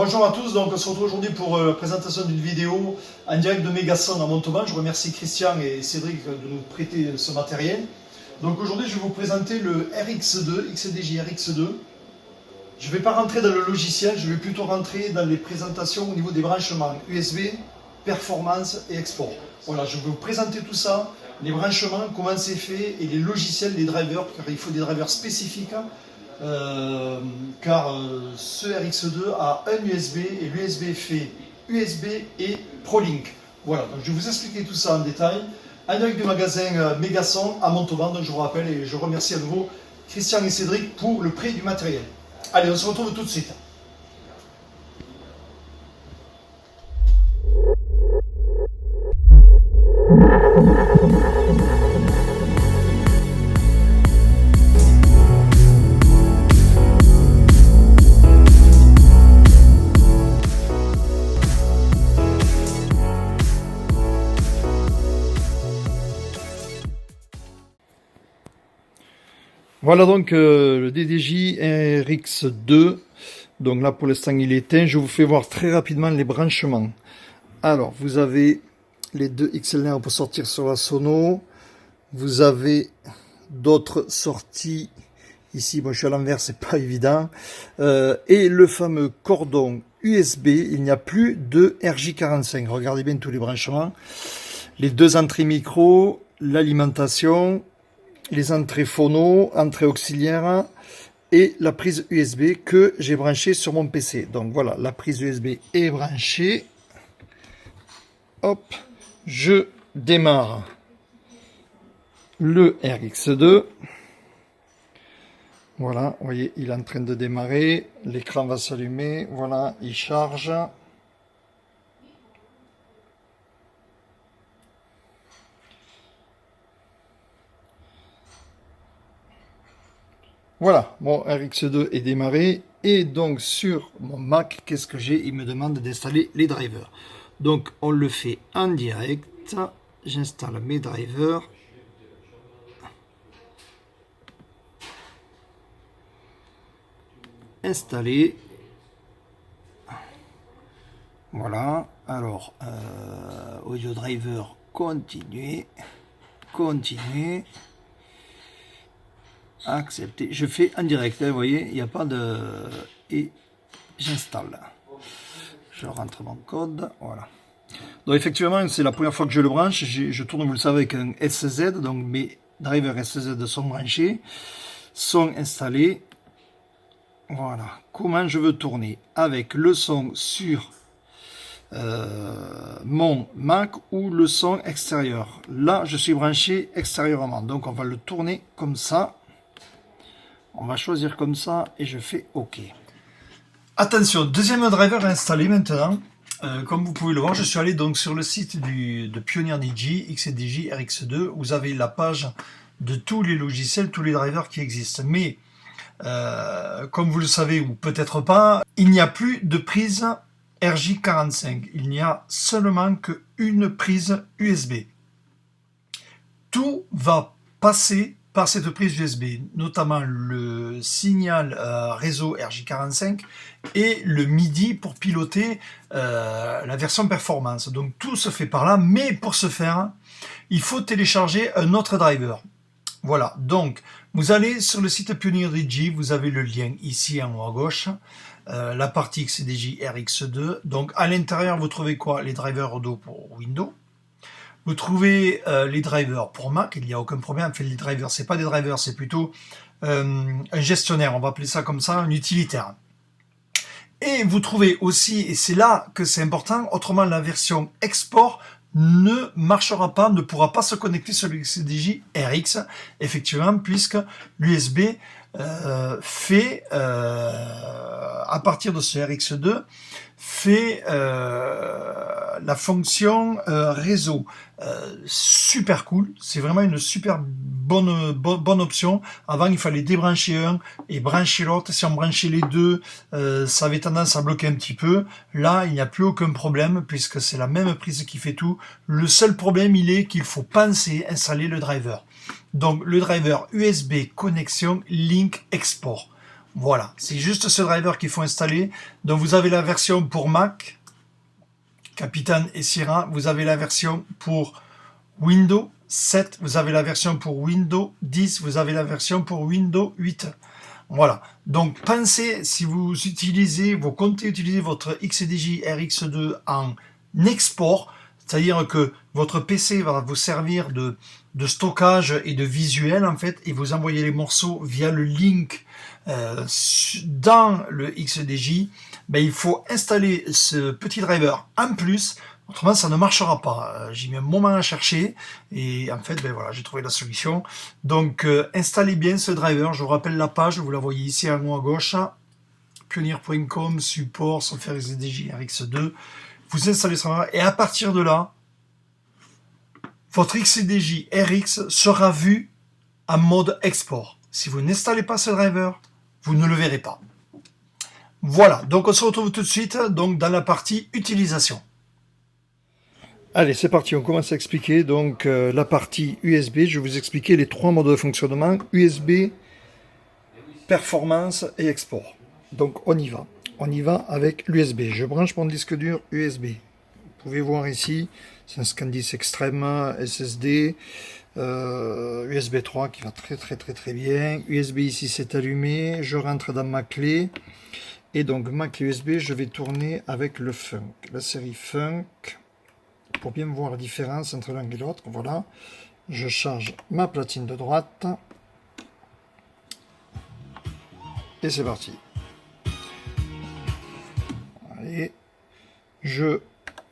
Bonjour à tous, donc on se retrouve aujourd'hui pour la présentation d'une vidéo en direct de Megason à Montauban. Je remercie Christian et Cédric de nous prêter ce matériel. Donc aujourd'hui je vais vous présenter le RX2, XDJ RX2. Je ne vais pas rentrer dans le logiciel, je vais plutôt rentrer dans les présentations au niveau des branchements USB, performance et export. Voilà, je vais vous présenter tout ça, les branchements, comment c'est fait et les logiciels, les drivers, car il faut des drivers spécifiques. Car ce RX2 a un USB et l'USB fait USB et ProLink. Voilà, donc je vais vous expliquer tout ça en détail. En direct du magasin Megason à Montauban, donc je vous rappelle et je remercie à nouveau Christian et Cédric pour le prêt du matériel. Allez, on se retrouve tout de suite. Voilà donc le DDJ RX2. Donc là pour l'instant il est éteint. Je vous fais voir très rapidement les branchements. Alors vous avez les deux XLR pour sortir sur la sono. Vous avez d'autres sorties ici. Bon, je suis à l'envers, c'est pas évident. Et le fameux cordon USB. Il n'y a plus de RJ45. Regardez bien tous les branchements. Les deux entrées micro, l'alimentation, les entrées phono, entrées auxiliaires et la prise USB que j'ai branchée sur mon PC. Donc voilà, la prise USB est branchée. Hop, je démarre le RX2. Voilà, vous voyez, il est en train de démarrer. L'écran va s'allumer. Voilà, il charge. Voilà, mon RX2 est démarré. Et donc sur mon Mac, qu'est-ce que j'ai? Il me demande d'installer les drivers. Donc on le fait en direct. J'installe mes drivers. Installer. Voilà. Alors, audio driver, continuer. Continuer. Accepter. Je fais en direct, vous voyez, il n'y a pas de... Et j'installe. Je rentre mon code, voilà. Donc effectivement, c'est la première fois que je le branche. Je tourne, vous le savez, avec un SZ. Donc mes drivers SZ sont branchés, sont installés. Voilà. Comment je veux tourner? Avec le son sur mon Mac ou le son extérieur. Là, je suis branché extérieurement. Donc on va le tourner comme ça. On va choisir comme ça et je fais OK. Attention, deuxième driver installé maintenant. Comme vous pouvez le voir, je suis allé donc sur le site de Pioneer DJ, XDJ RX2. Vous avez la page de tous les logiciels, tous les drivers qui existent. Mais, comme vous le savez ou peut-être pas, il n'y a plus de prise RJ45. Il n'y a seulement qu'une prise USB. Tout va passer par cette prise USB, notamment le signal réseau RJ45 et le MIDI pour piloter la version performance. Donc tout se fait par là, mais pour ce faire, il faut télécharger un autre driver. Voilà, donc vous allez sur le site Pioneer DJ, vous avez le lien ici en haut à gauche, la partie XDJ RX2. Donc à l'intérieur, vous trouvez quoi? Les drivers audio pour Windows. Vous trouvez les drivers pour Mac, il n'y a aucun problème. En fait, les drivers, c'est pas des drivers, c'est plutôt un gestionnaire, on va appeler ça comme ça, un utilitaire. Et vous trouvez aussi, et c'est là que c'est important, autrement la version export ne marchera pas, ne pourra pas se connecter sur le XDJ RX, effectivement, puisque l'USB fait, à partir de ce RX2, fait la fonction réseau. Super cool, c'est vraiment une super bonne option. Avant, il fallait débrancher un et brancher l'autre. Si on branchait les deux, ça avait tendance à bloquer un petit peu. Là, il n'y a plus aucun problème puisque c'est la même prise qui fait tout. Le seul problème, il est qu'il faut penser installer le driver. Donc, le driver USB connexion Link Export. Voilà, c'est juste ce driver qu'il faut installer. Donc vous avez la version pour Mac, Capitaine et Sierra. Vous avez la version pour Windows 7. Vous avez la version pour Windows 10. Vous avez la version pour Windows 8. Voilà. Donc pensez, si vous comptez utiliser votre XDJ RX2 en export, c'est-à-dire que votre PC va vous servir de stockage et de visuel en fait, et vous envoyez les morceaux via le link dans le XDJ, ben, il faut installer ce petit driver en plus, autrement ça ne marchera pas. J'ai mis un moment à chercher et en fait ben voilà, j'ai trouvé la solution. Donc installez bien ce driver, je vous rappelle la page, vous la voyez ici en haut à gauche, pioneer.com, support, software XDJ RX2, vous installez ça et à partir de là, votre XDJ RX sera vu en mode export. Si vous n'installez pas ce driver, vous ne le verrez pas. Voilà, donc on se retrouve tout de suite donc, dans la partie utilisation. Allez, c'est parti, on commence à expliquer donc la partie USB. Je vais vous expliquer les 3 modes de fonctionnement, USB, performance et export. Donc on y va. On y va avec l'USB. Je branche mon disque dur USB. Vous pouvez voir ici, c'est un SanDisk Extreme SSD, USB 3 qui va très bien. USB ici c'est allumé, je rentre dans ma clé. Et donc ma clé USB, je vais tourner avec le Funk, la série Funk, pour bien voir la différence entre l'un et l'autre. Voilà, je charge ma platine de droite. Et c'est parti. Allez, je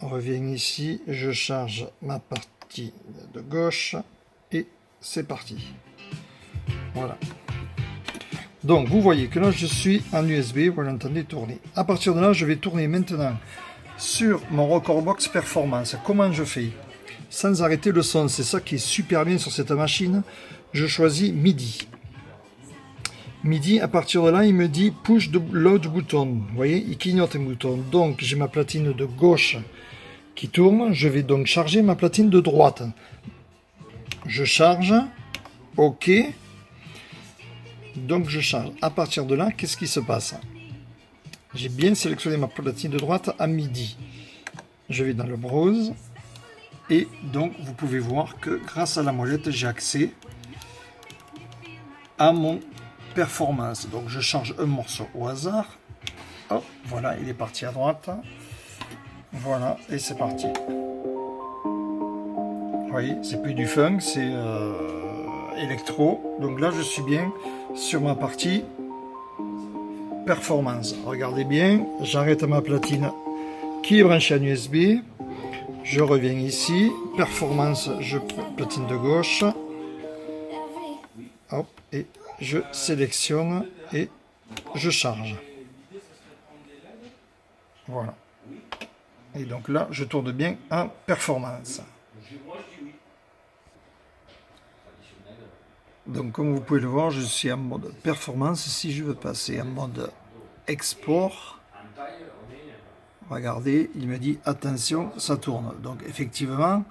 reviens ici, je charge ma partie de gauche et c'est parti. Voilà. Donc vous voyez que là je suis en USB, vous l'entendez tourner. À partir de là, je vais tourner maintenant sur mon Recordbox Performance. Comment je fais? Sans arrêter le son, c'est ça qui est super bien sur cette machine. Je choisis MIDI. MIDI, à partir de là, il me dit push the load button. Vous voyez, il clignote un bouton. Donc j'ai ma platine de gauche qui tourne. Je vais donc charger ma platine de droite. Je charge. OK. Donc je charge. À partir de là, qu'est-ce qui se passe? J'ai bien sélectionné ma platine de droite à MIDI. Je vais dans le browse. Et donc vous pouvez voir que grâce à la molette, j'ai accès à mon performance. Donc je charge un morceau au hasard. Hop, voilà, il est parti à droite. Voilà, et c'est parti. Vous voyez, c'est plus du funk, c'est électro. Donc là, je suis bien sur ma partie performance. Regardez bien, j'arrête ma platine qui est branchée en USB. Je reviens ici, performance, je prends platine de gauche. Hop, et je sélectionne et je charge. Voilà. Et donc là, je tourne bien en performance. Donc comme vous pouvez le voir, je suis en mode performance. Si je veux passer en mode export, regardez, il me dit attention, ça tourne. Donc effectivement,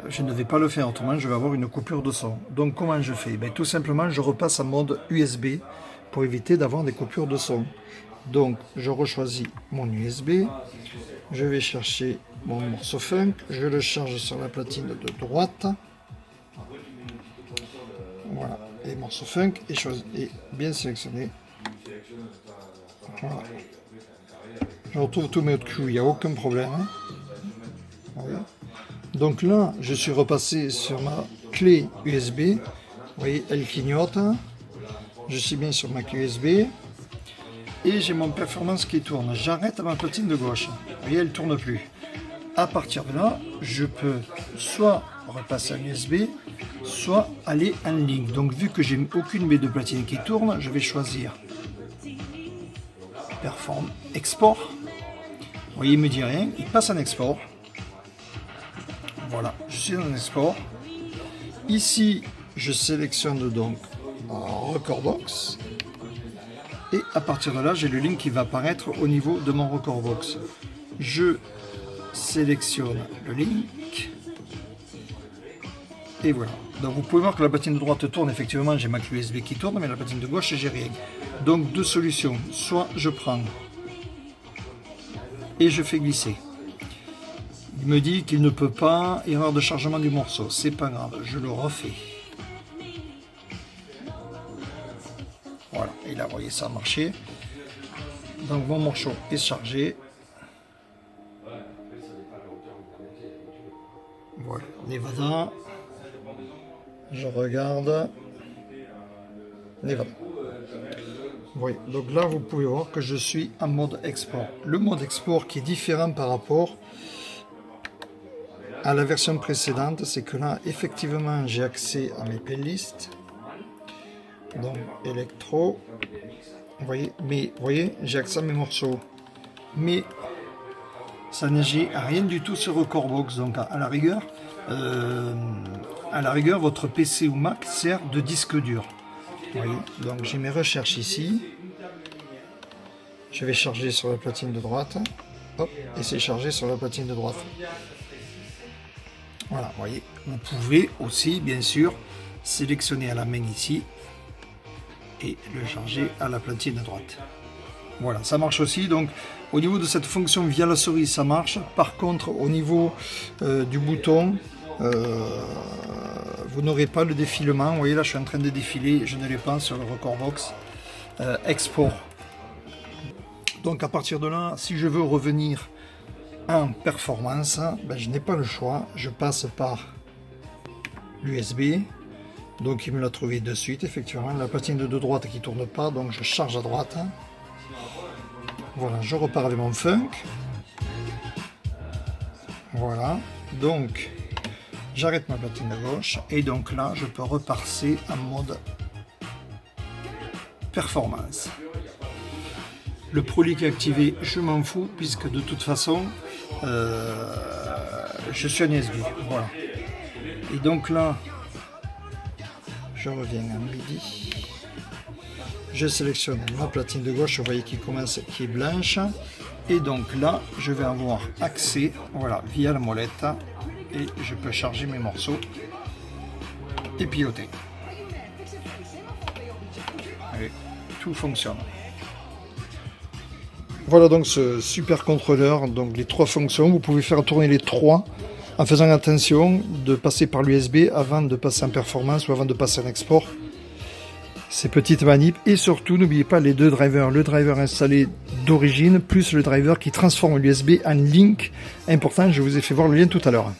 je ne vais pas le faire, autrement je vais avoir une coupure de son. Donc comment je fais? Tout simplement, je repasse en mode USB pour éviter d'avoir des coupures de son. Donc je rechoisis mon USB, je vais chercher mon morceau funk, je le charge sur la platine de droite. Voilà, et morceau funk est bien sélectionné. Voilà. Je retrouve tous mes autres cues, il n'y a aucun problème. Voilà. Donc là, je suis repassé sur ma clé USB. Vous voyez, elle clignote. Je suis bien sur ma clé USB. Et j'ai mon performance qui tourne. J'arrête ma platine de gauche. Vous voyez, elle ne tourne plus. À partir de là, je peux soit repasser en USB, soit aller en ligne. Donc vu que j'ai aucune de mes deux platines qui tourne, je vais choisir Perform Export. Vous voyez, il ne me dit rien. Il passe en export. Voilà, je suis en export. Ici, je sélectionne donc Recordbox. Et à partir de là, j'ai le link qui va apparaître au niveau de mon Recordbox. Je sélectionne le link. Et voilà. Donc vous pouvez voir que la platine de droite tourne, effectivement j'ai ma clé USB qui tourne, mais la platine de gauche j'ai rien. Donc deux solutions, soit je prends et je fais glisser. Il me dit qu'il ne peut pas, erreur de chargement du morceau, c'est pas grave, je le refais. Voilà, et là vous voyez ça a marché. Donc mon morceau est chargé. Voilà, Nevada. Je regarde. Nevada. Oui, donc là vous pouvez voir que je suis en mode export. Le mode export qui est différent par rapport à la version précédente, c'est que là effectivement j'ai accès à mes playlists. Donc électro. Vous voyez, mais vous voyez, j'ai accès à mes morceaux. Mais ça n'agit rien du tout sur Recordbox. Donc à la rigueur, votre PC ou Mac sert de disque dur. Vous voyez, donc j'ai mes recherches ici. Je vais charger sur la platine de droite. Hop, et c'est chargé sur la platine de droite. Voilà, vous voyez. Vous pouvez aussi, bien sûr, sélectionner à la main ici et le charger à la platine de droite. Voilà, ça marche aussi. Donc au niveau de cette fonction via la souris, ça marche. Par contre, au niveau du bouton, vous n'aurez pas le défilement. Vous voyez là, je suis en train de défiler, je ne l'ai pas sur le Recordbox Export. Donc à partir de là, si je veux revenir en performance, ben, je n'ai pas le choix. Je passe par l'USB. Donc il me l'a trouvé de suite, effectivement. La platine de droite qui ne tourne pas, donc je charge à droite. Voilà, je repars avec mon funk. Voilà, donc j'arrête ma platine de gauche et donc là je peux repasser en mode performance. Le Proli qui est activé, je m'en fous puisque de toute façon je suis en USB. Voilà. Et donc là, je reviens à midi. Je sélectionne ma platine de gauche, vous voyez qui commence, qui est blanche. Et donc là, je vais avoir accès, voilà, via la molette, et je peux charger mes morceaux et piloter. Allez, tout fonctionne. Voilà donc ce super contrôleur, donc les trois fonctions. Vous pouvez faire tourner les trois en faisant attention de passer par l'USB avant de passer en performance ou avant de passer en export. Ces petites manips, et surtout n'oubliez pas les deux drivers, le driver installé d'origine plus le driver qui transforme l'USB en link important. Je vous ai fait voir le lien tout à l'heure.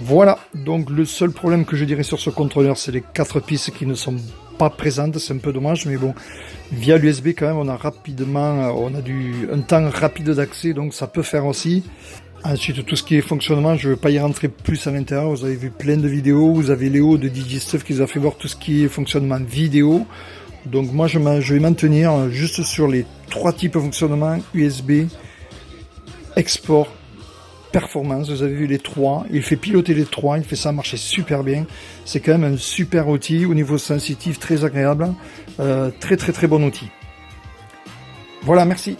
Voilà, donc le seul problème que je dirais sur ce contrôleur, c'est les 4 pistes qui ne sont pas présentes. C'est un peu dommage, mais bon, via l'USB quand même on a un temps rapide d'accès, donc ça peut faire aussi. Ensuite, tout ce qui est fonctionnement, je ne vais pas y rentrer plus à l'intérieur. Vous avez vu plein de vidéos. Vous avez Léo de DigiStuff qui nous a fait voir tout ce qui est fonctionnement vidéo. Donc moi, je vais m'en tenir juste sur les 3 types de fonctionnement USB, export, performance. Vous avez vu les 3. Il fait piloter les 3. Il fait ça marcher super bien. C'est quand même un super outil au niveau sensitif, très agréable. Très bon outil. Voilà, merci.